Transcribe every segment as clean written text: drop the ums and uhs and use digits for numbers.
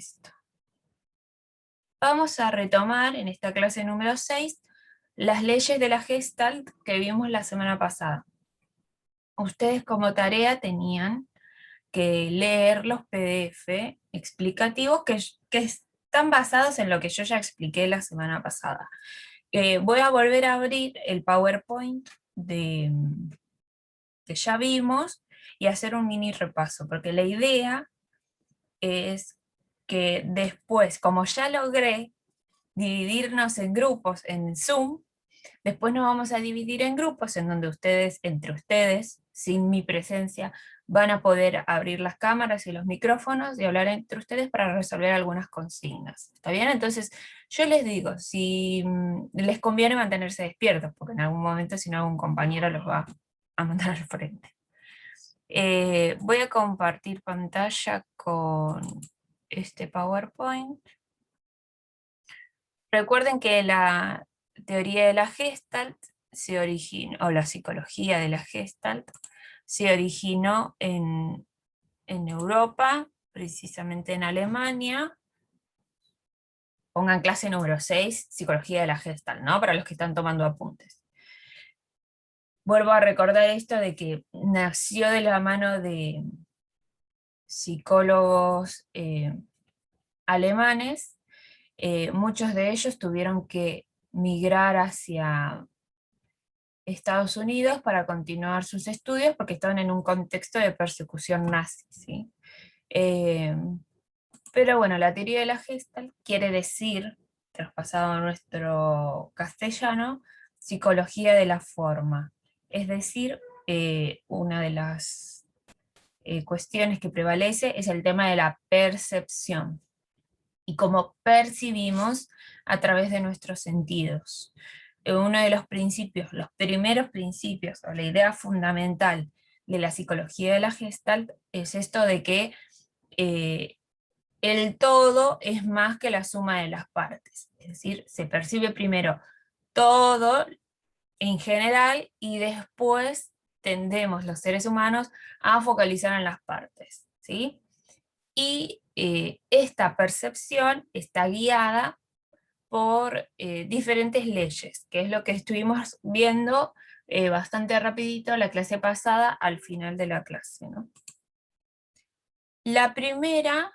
Listo. Vamos a retomar en esta clase número 6 las leyes de la Gestalt que vimos la semana pasada. Ustedes como tarea tenían que leer los PDF explicativos que están basados en lo que yo ya expliqué la semana pasada. Voy a volver a abrir el PowerPoint que ya vimos y hacer un mini repaso, porque la idea es que después, como ya logré dividirnos en grupos en Zoom, después nos vamos a dividir en grupos en donde ustedes, entre ustedes, sin mi presencia, van a poder abrir las cámaras y los micrófonos y hablar entre ustedes para resolver algunas consignas. ¿Está bien? Entonces, yo les digo, si les conviene mantenerse despiertos, porque en algún momento si no algún compañero los va a mandar al frente. Voy a compartir pantalla con este PowerPoint. Recuerden que la teoría de la Gestalt se originó, o la psicología de la Gestalt, se originó en Europa, precisamente en Alemania. Pongan clase número 6, psicología de la Gestalt, ¿no? Para los que están tomando apuntes. Vuelvo a recordar esto de que nació de la mano de psicólogos alemanes. Muchos de ellos tuvieron que migrar hacia Estados Unidos para continuar sus estudios porque estaban en un contexto de persecución nazi, ¿sí? Pero bueno, la teoría de la Gestalt quiere decir, traspasado a nuestro castellano, psicología de la forma. Es decir, una de las cuestiones que prevalece es el tema de la percepción y cómo percibimos a través de nuestros sentidos. Uno de los principios, los primeros principios, o la idea fundamental de la psicología de la Gestalt es esto de que el todo es más que la suma de las partes. Es decir, se percibe primero todo en general y después tendemos los seres humanos a focalizar en las partes, ¿sí? Y esta percepción está guiada por diferentes leyes, que es lo que estuvimos viendo bastante rapidito la clase pasada al final de la clase, ¿no? La primera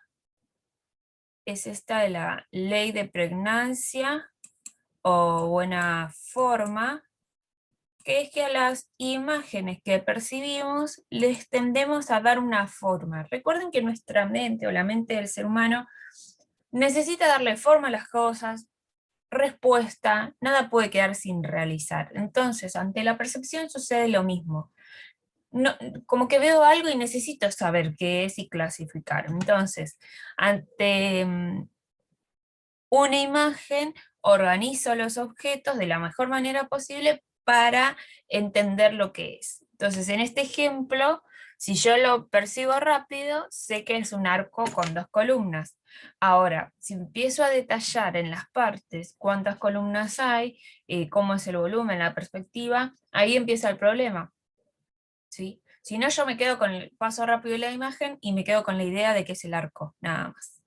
es esta de la ley de pregnancia o buena forma, que es que a las imágenes que percibimos les tendemos a dar una forma. Recuerden que nuestra mente o la mente del ser humano necesita darle forma a las cosas, respuesta, nada puede quedar sin realizar. Entonces, ante la percepción sucede lo mismo. No, como que veo algo y necesito saber qué es y clasificar. Entonces, ante una imagen, organizo los objetos de la mejor manera posible para entender lo que es. Entonces, en este ejemplo, si yo lo percibo rápido, sé que es un arco con 2 columnas. Ahora, si empiezo a detallar en las partes cuántas columnas hay, cómo es el volumen, la perspectiva, ahí empieza el problema, ¿sí? Si no, yo me quedo con el paso rápido de la imagen y me quedo con la idea de que es el arco, nada más.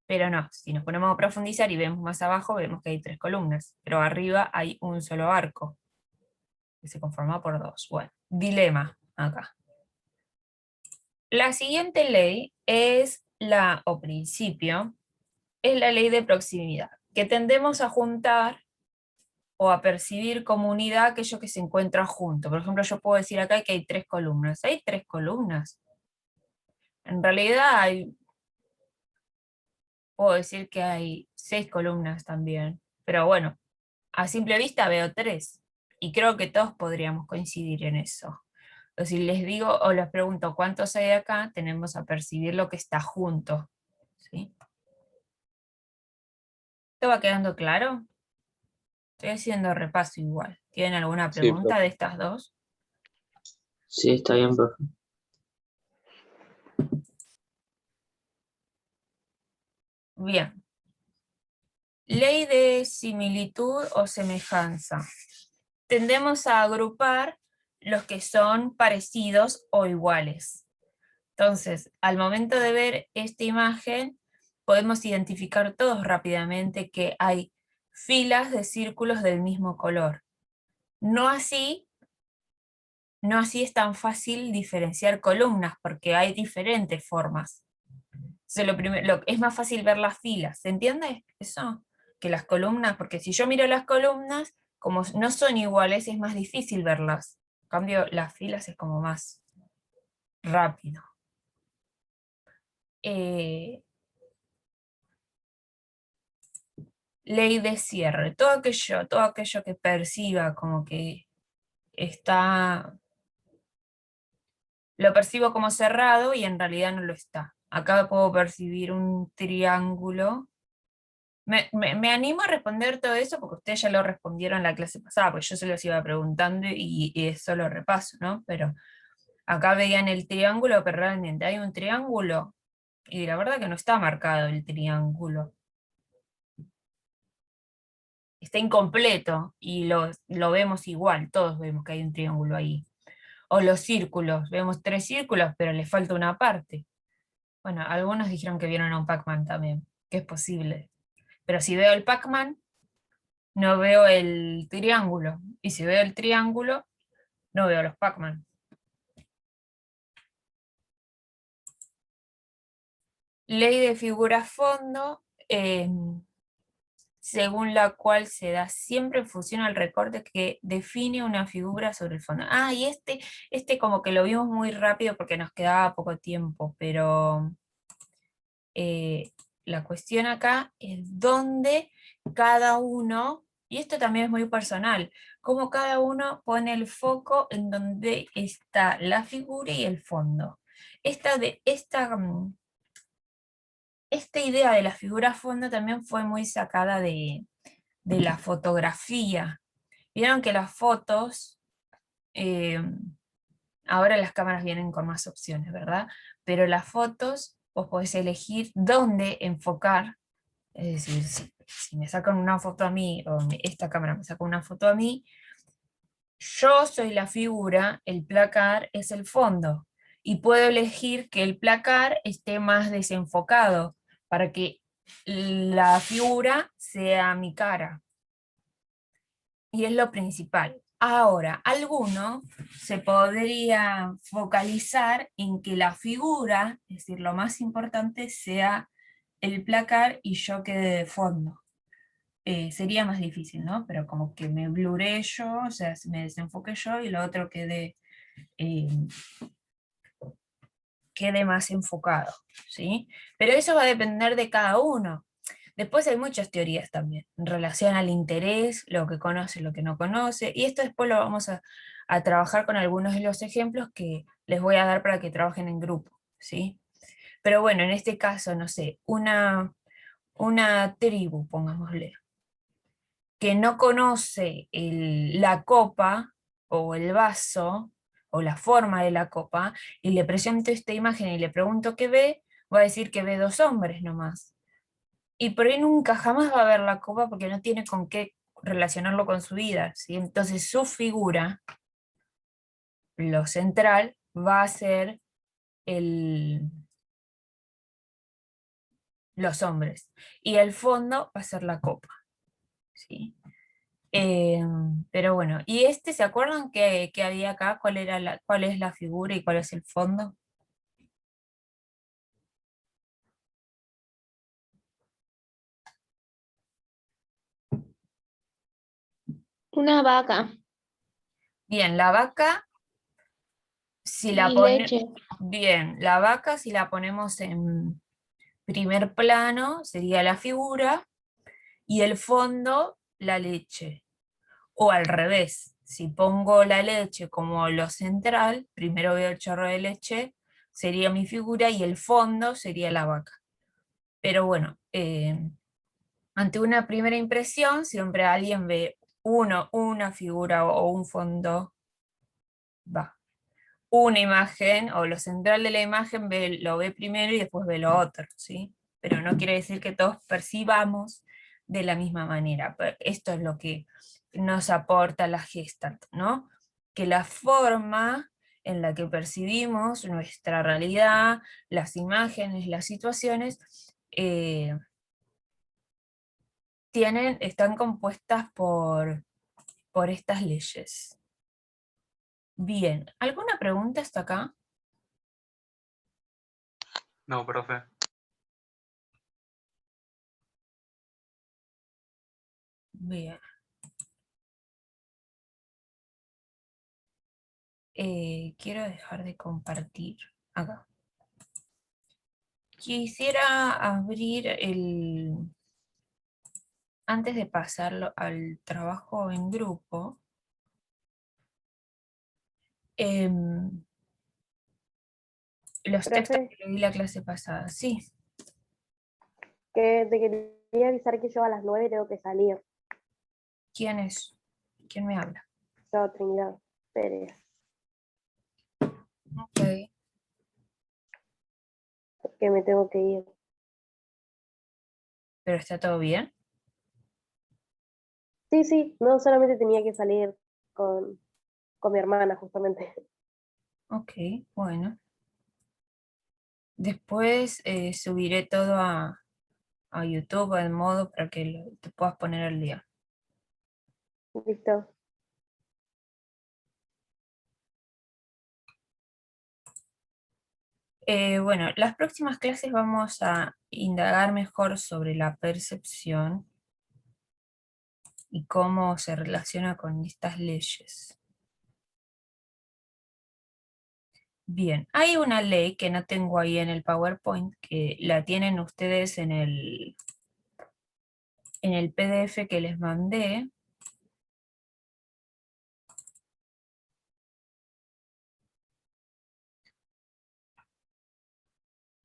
Pero no, si nos ponemos a profundizar y vemos más abajo, vemos que hay 3 columnas, pero arriba hay un solo arco, que se conforma por 2. Bueno, dilema acá. La siguiente ley es o principio, es la ley de proximidad, que tendemos a juntar o a percibir como unidad aquello que se encuentra junto. Por ejemplo, yo puedo decir acá que hay 3 columnas. ¿Hay 3 columnas? En realidad puedo decir que hay 6 columnas también, pero bueno, a simple vista veo 3, y creo que todos podríamos coincidir en eso. O si les digo o les pregunto cuántos hay acá, tenemos a percibir lo que está junto, ¿sí? ¿Esto va quedando claro? Estoy haciendo repaso igual. ¿Tienen alguna Sí, pregunta profe. de estas dos? Sí, está bien, profe. Bien. Ley de similitud o semejanza. Tendemos a agrupar los que son parecidos o iguales. Entonces, al momento de ver esta imagen, podemos identificar todos rápidamente que hay filas de círculos del mismo color. No así es tan fácil diferenciar columnas, porque hay diferentes formas. Entonces, es más fácil ver las filas, ¿se entiende eso? Que las columnas, porque si yo miro las columnas, como no son iguales, es más difícil verlas. En cambio, las filas es como más rápido. Ley de cierre, todo aquello que perciba como que lo percibo como cerrado y en realidad no lo está. Acá puedo percibir un triángulo. Me animo a responder todo eso porque ustedes ya lo respondieron en la clase pasada, porque yo se los iba preguntando y eso lo repaso, ¿no? Pero acá veían el triángulo, pero realmente hay un triángulo y la verdad que no está marcado el triángulo. Está incompleto y lo vemos igual, todos vemos que hay un triángulo ahí. O los círculos, vemos 3 círculos, pero le falta una parte. Bueno, algunos dijeron que vieron a un Pac-Man también, que es posible. Pero si veo el Pac-Man, no veo el triángulo. Y si veo el triángulo, no veo los Pac-Man. Ley de figura-fondo, según la cual se da siempre en función al recorte que define una figura sobre el fondo. Ah, y este como que lo vimos muy rápido porque nos quedaba poco tiempo, pero la cuestión acá es dónde cada uno, y esto también es muy personal, cómo cada uno pone el foco en donde está la figura y el fondo. Esta idea de la figura fondo también fue muy sacada de la fotografía. Vieron que las fotos, eh, ahora las cámaras vienen con más opciones, ¿verdad? Pero las fotos, vos podés elegir dónde enfocar, es decir, si me sacan una foto a mí, o esta cámara me saca una foto a mí, yo soy la figura, el placar es el fondo, y puedo elegir que el placar esté más desenfocado, para que la figura sea mi cara. Y es lo principal. Ahora, alguno se podría focalizar en que la figura, es decir, lo más importante, sea el placar y yo quede de fondo. Sería más difícil, ¿no? Pero como que me bluré yo, o sea, me desenfoque yo y lo otro eh, quede más enfocado, ¿sí? Pero eso va a depender de cada uno. Después hay muchas teorías también, en relación al interés, lo que conoce, lo que no conoce, y esto después lo vamos a trabajar con algunos de los ejemplos que les voy a dar para que trabajen en grupo, ¿sí? Pero bueno, en este caso, no sé, una tribu, pongámosle, que no conoce la copa o el vaso o la forma de la copa, y le presento esta imagen y le pregunto qué ve, va a decir que ve 2 hombres nomás. Y por ahí nunca jamás va a ver la copa porque no tiene con qué relacionarlo con su vida, ¿sí? Entonces su figura, lo central, va a ser los hombres. Y el fondo va a ser la copa, ¿sí? Pero bueno, ¿y se acuerdan que había acá? ¿Cuál es la figura y cuál es el fondo? Una vaca Bien, la vaca, si la y pone, leche. bien, la vaca, si la ponemos en primer plano, sería la figura, y el fondo, la leche. O al revés, si pongo la leche como lo central, primero veo el chorro de leche, sería mi figura, y el fondo sería la vaca. Pero bueno, ante una primera impresión, siempre alguien ve una figura o un fondo, va, una imagen, o lo central de la imagen lo ve primero y después ve lo otro, ¿sí? Pero no quiere decir que todos percibamos de la misma manera. Esto es lo que nos aporta la Gestalt, ¿no? Que la forma en la que percibimos nuestra realidad, las imágenes, las situaciones, están compuestas por estas leyes. Bien, ¿alguna pregunta hasta acá? No, profe. Bien. Quiero dejar de compartir acá. Quisiera abrir antes de pasarlo al trabajo en grupo, los textos Profe, que le di la clase pasada. Sí, que te quería avisar que yo a las 9 tengo que salir. ¿quién es? ¿Quién me habla? Yo, Trinidad Pérez, Ok. que me tengo que ir. ¿Pero está todo bien? Sí, sí, no solamente tenía que salir con mi hermana, justamente. Ok, bueno. Después subiré todo a YouTube, al modo para que te puedas poner al día. Listo. Bueno, las próximas clases vamos a indagar mejor sobre la percepción y cómo se relaciona con estas leyes. Bien, hay una ley que no tengo ahí en el PowerPoint, que la tienen ustedes en el PDF que les mandé.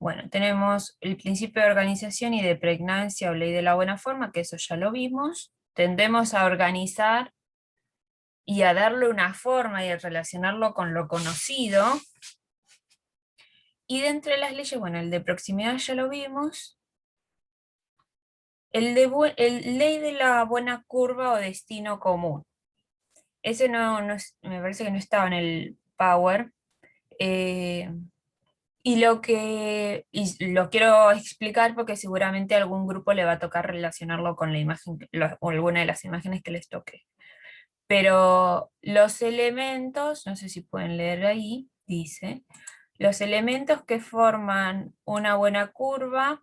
Bueno, tenemos el principio de organización y de pregnancia o ley de la buena forma, que eso ya lo vimos. Tendemos a organizar y a darle una forma y a relacionarlo con lo conocido. Y de entre las leyes, bueno, el de proximidad ya lo vimos. El ley de la buena curva o destino común. Ese me parece que no estaba en el Power. Eh, y lo quiero explicar porque seguramente a algún grupo le va a tocar relacionarlo con la imagen, o alguna de las imágenes que les toque. Pero los elementos, no sé si pueden leer ahí, dice, los elementos que forman una buena curva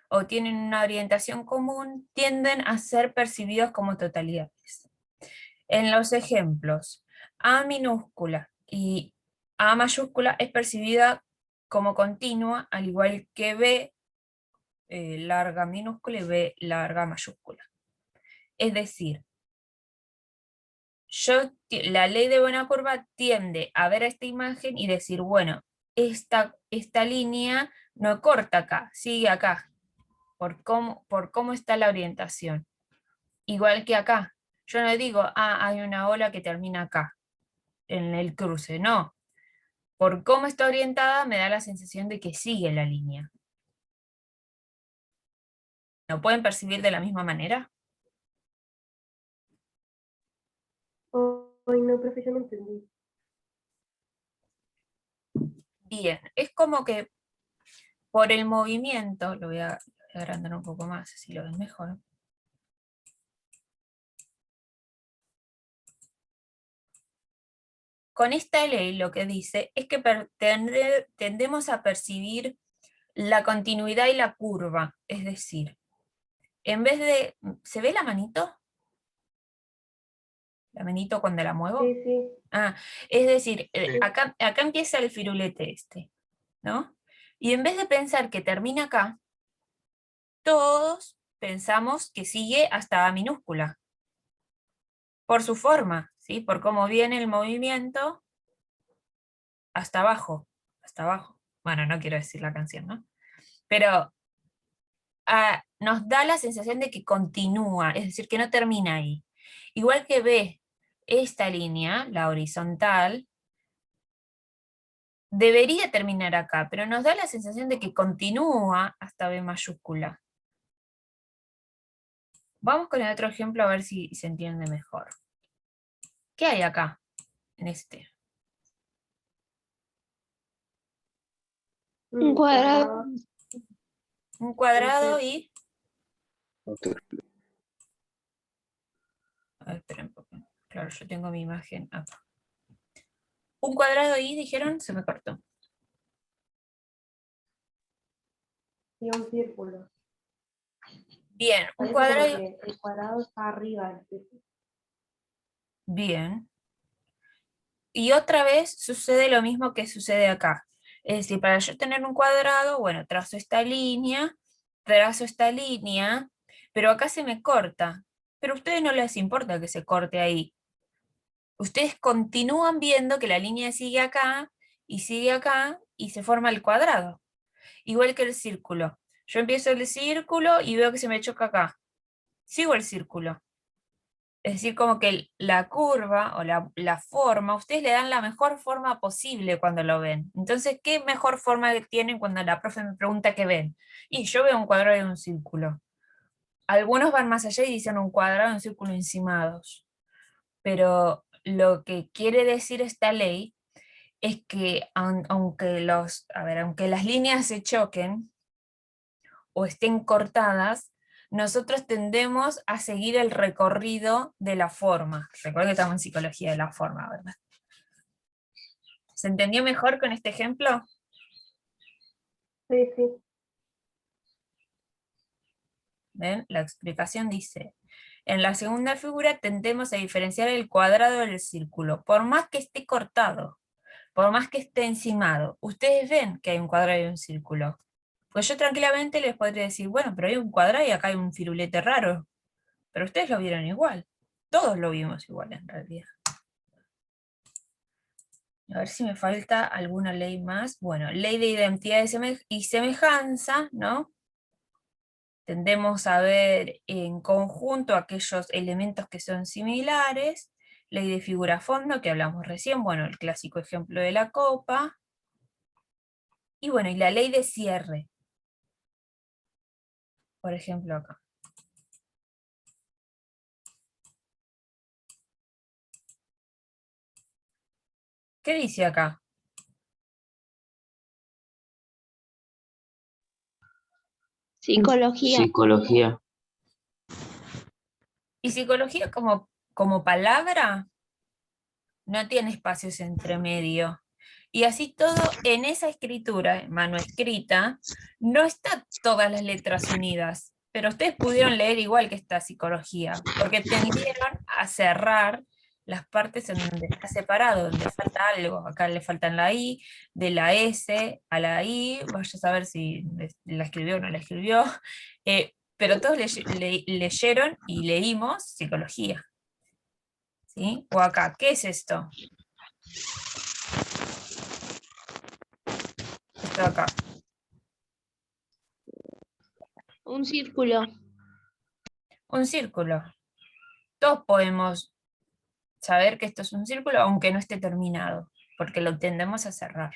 o tienen una orientación común tienden a ser percibidos como totalidades. En los ejemplos, A minúscula y A mayúscula es percibida como continua, al igual que B larga minúscula y B larga mayúscula. Es decir, la ley de buena curva tiende a ver esta imagen y decir, bueno, esta línea no corta acá, sigue acá, por cómo está la orientación. Igual que acá. Yo no digo, hay una ola que termina acá, en el cruce, no. Por cómo está orientada me da la sensación de que sigue la línea. ¿Lo pueden percibir de la misma manera? Ay, no, profe, yo no entendí. Bien, es como que por el movimiento, lo voy a agrandar un poco más, así lo ven mejor. Con esta ley lo que dice es que tendemos a percibir la continuidad y la curva, es decir, en vez de... ¿Se ve la manito? ¿La manito cuando la muevo? Sí, sí. Es decir, Sí. acá empieza el firulete este, ¿no? Y en vez de pensar que termina acá, todos pensamos que sigue hasta A minúscula. Por su forma, ¿sí? Por cómo viene el movimiento hasta abajo. Hasta abajo. Bueno, no quiero decir la canción, ¿no? Pero nos da la sensación de que continúa, es decir, que no termina ahí. Igual que B, esta línea, la horizontal, debería terminar acá, pero nos da la sensación de que continúa hasta B mayúscula. Vamos con el otro ejemplo a ver si se entiende mejor. ¿Qué hay acá, en este? Un cuadrado. Un cuadrado y... A ver, esperen un poco. Claro, yo tengo mi imagen acá. Un cuadrado y, dijeron, se me cortó. Y un círculo. Bien, un Parece cuadrado... como que el cuadrado está arriba del círculo. Bien. Y otra vez sucede lo mismo que sucede acá. Es decir, para yo tener un cuadrado, bueno, trazo esta línea, pero acá se me corta. Pero a ustedes no les importa que se corte ahí. Ustedes continúan viendo que la línea sigue acá, y se forma el cuadrado. Igual que el círculo. Yo empiezo el círculo y veo que se me choca acá. Sigo el círculo. Es decir, como que la curva o la forma, ustedes le dan la mejor forma posible cuando lo ven. Entonces, ¿qué mejor forma que tienen cuando la profe me pregunta qué ven? Y yo veo un cuadrado y un círculo. Algunos van más allá y dicen un cuadrado y un círculo encimados. Pero lo que quiere decir esta ley es que aunque las líneas se choquen o estén cortadas, nosotros tendemos a seguir el recorrido de la forma. Recuerden que estamos en psicología de la forma, ¿verdad? ¿Se entendió mejor con este ejemplo? Sí, sí. ¿Ven? La explicación dice, en la segunda figura tendemos a diferenciar el cuadrado del círculo, por más que esté cortado, por más que esté encimado. Ustedes ven que hay un cuadrado y un círculo. Pues yo tranquilamente les podría decir, bueno, pero hay un cuadrado y acá hay un firulete raro. Pero ustedes lo vieron igual. Todos lo vimos igual en realidad. A ver si me falta alguna ley más. Bueno, ley de identidad y semejanza, ¿no? Tendemos a ver en conjunto aquellos elementos que son similares. Ley de figura-fondo, que hablamos recién, bueno, el clásico ejemplo de la copa. Y bueno, y la ley de cierre. Por ejemplo acá. ¿Qué dice acá? Psicología. Psicología. Y psicología como palabra no tiene espacios entre medio. Y así todo, en esa escritura, mano escrita, no están todas las letras unidas, pero ustedes pudieron leer igual que esta psicología, porque tendieron a cerrar las partes en donde está separado, donde falta algo. Acá le faltan la I, de la S a la I, vaya a saber si la escribió o no la escribió, pero todos leyeron y leímos psicología. ¿Sí? O acá, ¿qué es esto? Esto de acá. Un círculo. Un círculo. Todos podemos saber que esto es un círculo, aunque no esté terminado, porque lo tendemos a cerrar.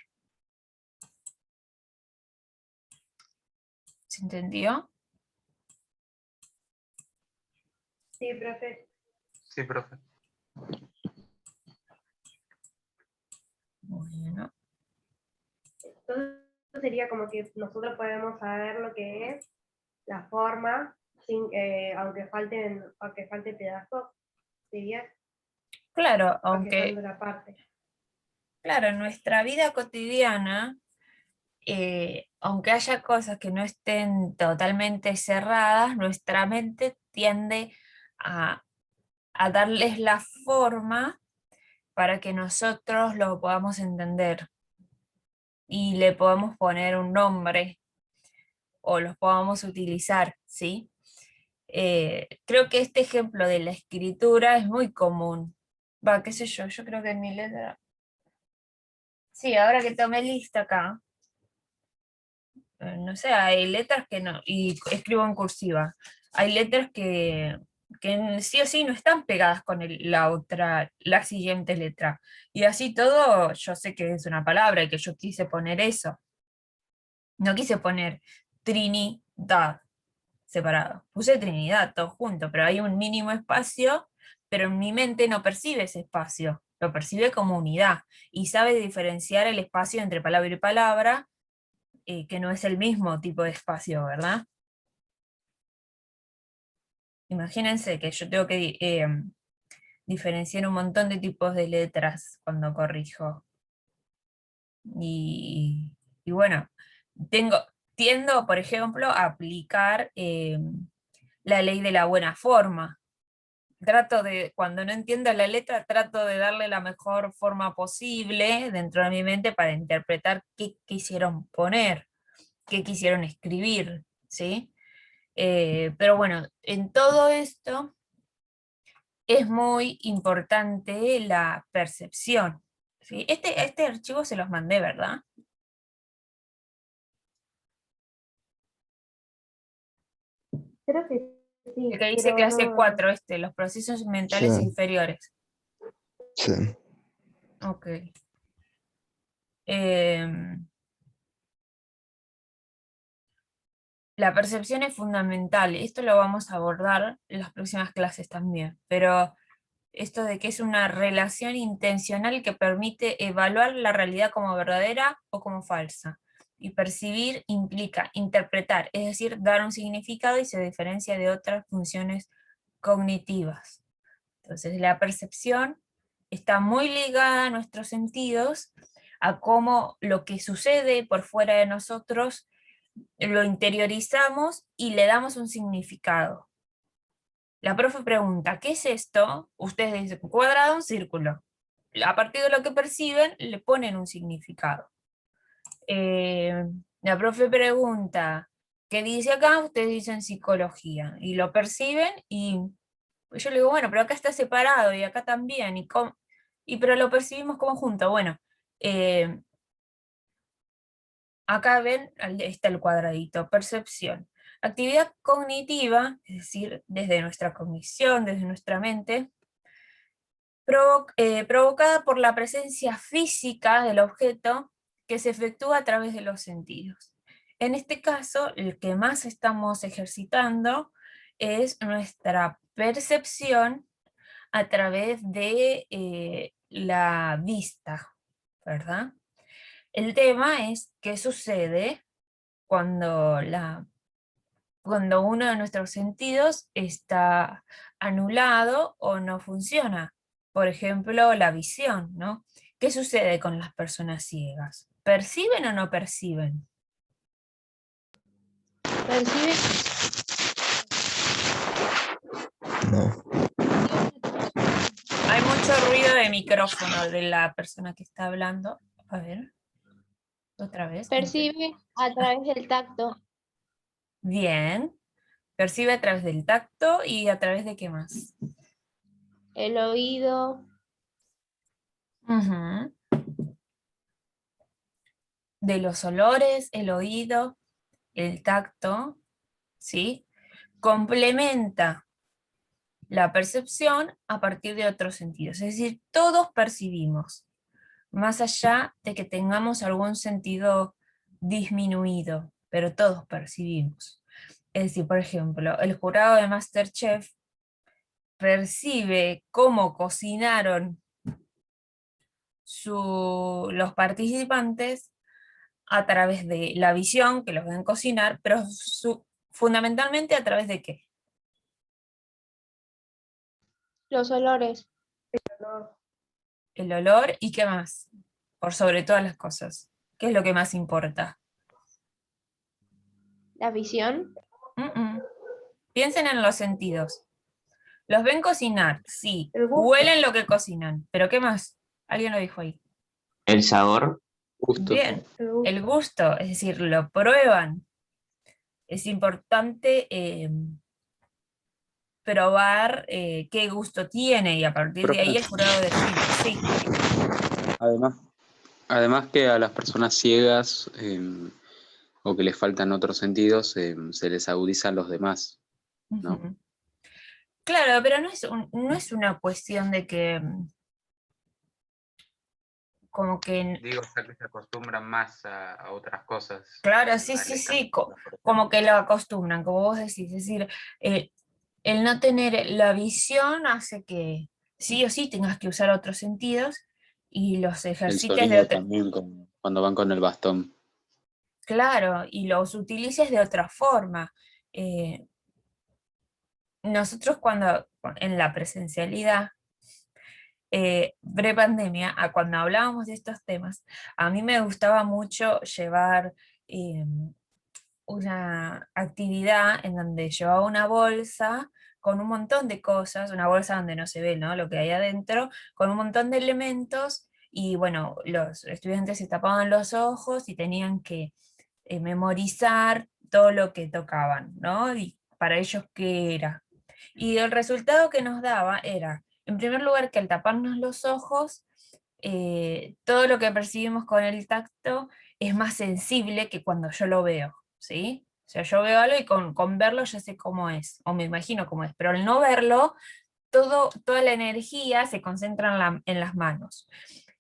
¿Se entendió? Sí, profe. Sí, profe. Bueno. Entonces sería como que nosotros podemos saber lo que es la forma, sin, aunque falte pedazos, sería Claro, porque aunque, falta la parte. claro, en nuestra vida cotidiana, aunque haya cosas que no estén totalmente cerradas, nuestra mente tiende a, a darles la forma para que nosotros lo podamos entender y le podamos poner un nombre o los podamos utilizar, ¿sí? Creo que este ejemplo de la escritura es muy común. Va, qué sé yo creo que en mi letra... Sí, ahora que tomé lista acá, no sé, hay letras que no, y escribo en cursiva, hay letras que sí o sí no están pegadas con la siguiente letra. Y así todo, yo sé que es una palabra y que yo quise poner eso. No quise poner Trinidad separado. Puse Trinidad todo junto, pero hay un mínimo espacio, pero en mi mente no percibe ese espacio, lo percibe como unidad y sabe diferenciar el espacio entre palabra y palabra que no es el mismo tipo de espacio, ¿verdad? Imagínense que yo tengo que diferenciar un montón de tipos de letras cuando corrijo. Y bueno, tiendo, por ejemplo, a aplicar la ley de la buena forma. Cuando no entiendo la letra, trato de darle la mejor forma posible dentro de mi mente para interpretar qué quisieron poner, qué quisieron escribir, ¿sí? Pero bueno, en todo esto es muy importante la percepción, ¿sí? Este archivo se los mandé, ¿verdad? Creo que sí, El que dice pero clase no. 4, los procesos mentales Sí. inferiores. Sí. Ok. Em, la percepción es fundamental. Esto lo vamos a abordar en las próximas clases también. Pero esto de que es una relación intencional que permite evaluar la realidad como verdadera o como falsa. Y percibir implica interpretar, es decir, dar un significado y se diferencia de otras funciones cognitivas. Entonces, la percepción está muy ligada a nuestros sentidos, a cómo lo que sucede por fuera de nosotros lo interiorizamos y le damos un significado. La profe pregunta, ¿qué es esto? Ustedes dicen, un cuadrado, un círculo. A partir de lo que perciben, le ponen un significado. La profe pregunta, ¿qué dice acá? Ustedes dicen psicología. Y lo perciben y yo le digo, bueno, pero acá está separado y acá también. Pero lo percibimos como junto. Bueno, acá ven, está el cuadradito, percepción. Actividad cognitiva, es decir, desde nuestra cognición, desde nuestra mente, provocada por la presencia física del objeto que se efectúa a través de los sentidos. En este caso, el que más estamos ejercitando es nuestra percepción a través de la vista, ¿verdad? El tema es qué sucede cuando uno de nuestros sentidos está anulado o no funciona. Por ejemplo, la visión, ¿no? ¿Qué sucede con las personas ciegas? ¿Perciben o no perciben? Percibe. No. Hay mucho ruido de micrófono de la persona que está hablando. A ver, otra vez. Percibe a través del tacto. Bien. Percibe a través del tacto y a través de qué más. El oído. Ujú. De los olores, el oído, el tacto, ¿sí? Complementa la percepción a partir de otros sentidos. Es decir, todos percibimos, más allá de que tengamos algún sentido disminuido, pero todos percibimos. Es decir, por ejemplo, el jurado de MasterChef percibe cómo cocinaron los participantes a través de la visión, que los ven cocinar, pero fundamentalmente a través de ¿qué? Los olores. No, El olor y qué más, por sobre todas las cosas. ¿Qué es lo que más importa? La visión. Piensen en los sentidos. Los ven cocinar, sí. el gusto. Huelen lo que cocinan, pero ¿qué más? Alguien lo dijo ahí. El sabor, justo. Bien, El gusto. el gusto, es decir, lo prueban. Es importante probar qué gusto tiene y a partir de ahí el jurado decide. Sí, Además que a las personas ciegas o que les faltan otros sentidos, se les agudizan los demás, ¿no? ujú. Claro, pero no es una cuestión de que como que, Digo, ya que se acostumbran más a otras cosas. claro, sí, como que lo acostumbran, como vos decís, es decir, el no tener la visión hace que sí o sí tengas que usar otros sentidos y los El ejercites de sonido otra. también, cuando van con el bastón. Claro, y los utilices de otra forma. Eh, Nosotros en la presencialidad, pre-pandemia, cuando hablábamos de estos temas, a mí me gustaba mucho llevar una actividad en donde llevaba una bolsa con un montón de cosas, una bolsa donde no se ve, ¿no?, lo que hay adentro, con un montón de elementos, y bueno, los estudiantes se tapaban los ojos y tenían que memorizar todo lo que tocaban, ¿no? Y para ellos qué era. Y el resultado que nos daba era, en primer lugar, que al taparnos los ojos, todo lo que percibimos con el tacto es más sensible que cuando yo lo veo, ¿sí? O sea, yo veo algo y con verlo ya sé cómo es, o me imagino cómo es, pero al no verlo, toda la energía se concentra en las manos.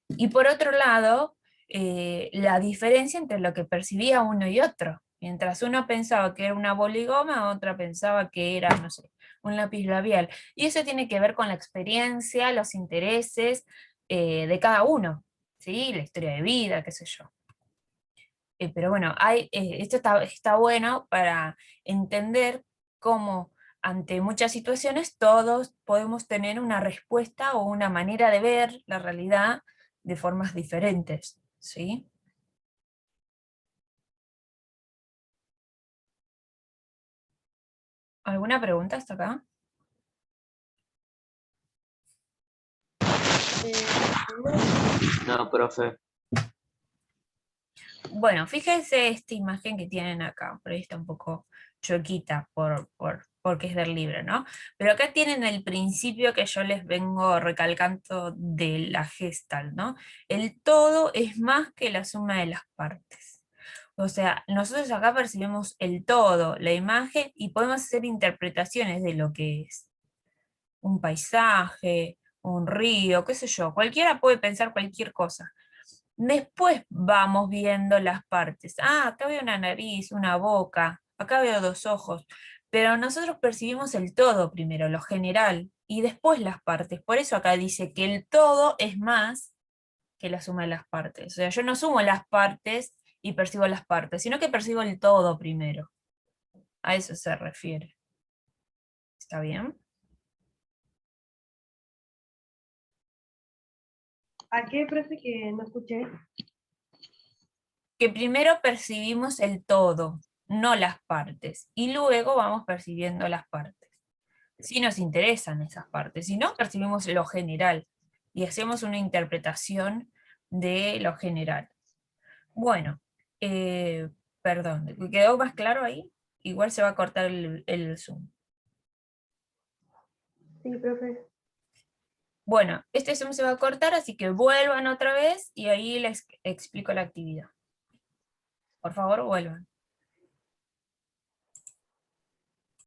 Y por otro lado, la diferencia entre lo que percibía uno y otro. Mientras uno pensaba que era una boligoma, otra pensaba que era, no sé, un lápiz labial. Y eso tiene que ver con la experiencia, los intereses de cada uno, ¿sí? La historia de vida, qué sé yo. Pero bueno, esto está bueno para entender cómo ante muchas situaciones todos podemos tener una respuesta o una manera de ver la realidad de formas diferentes, ¿sí? ¿Alguna pregunta hasta acá? No, profe. Bueno, fíjense esta imagen que tienen acá, por ahí está un poco choquita porque es del libro, ¿no? Pero acá tienen el principio que yo les vengo recalcando de la Gestalt, ¿no? El todo es más que la suma de las partes. O sea, nosotros acá percibimos el todo, la imagen, y podemos hacer interpretaciones de lo que es un paisaje, un río, qué sé yo, cualquiera puede pensar cualquier cosa. Después vamos viendo las partes. Ah, acá veo una nariz, una boca, acá veo dos ojos, pero nosotros percibimos el todo primero, lo general, y después las partes. Por eso acá dice que el todo es más que la suma de las partes. O sea, yo no sumo las partes y percibo las partes, sino que percibo el todo primero. A eso se refiere. ¿Está bien? ¿A qué, profe, que no escuché? Que primero percibimos el todo, no las partes, y luego vamos percibiendo las partes. Si nos interesan esas partes, si no, percibimos lo general y hacemos una interpretación de lo general. Bueno, perdón, ¿quedó más claro ahí? Igual se va a cortar el Zoom. Sí, profe. Bueno, este Zoom se va a cortar, así que vuelvan otra vez y ahí les explico la actividad. Por favor, vuelvan.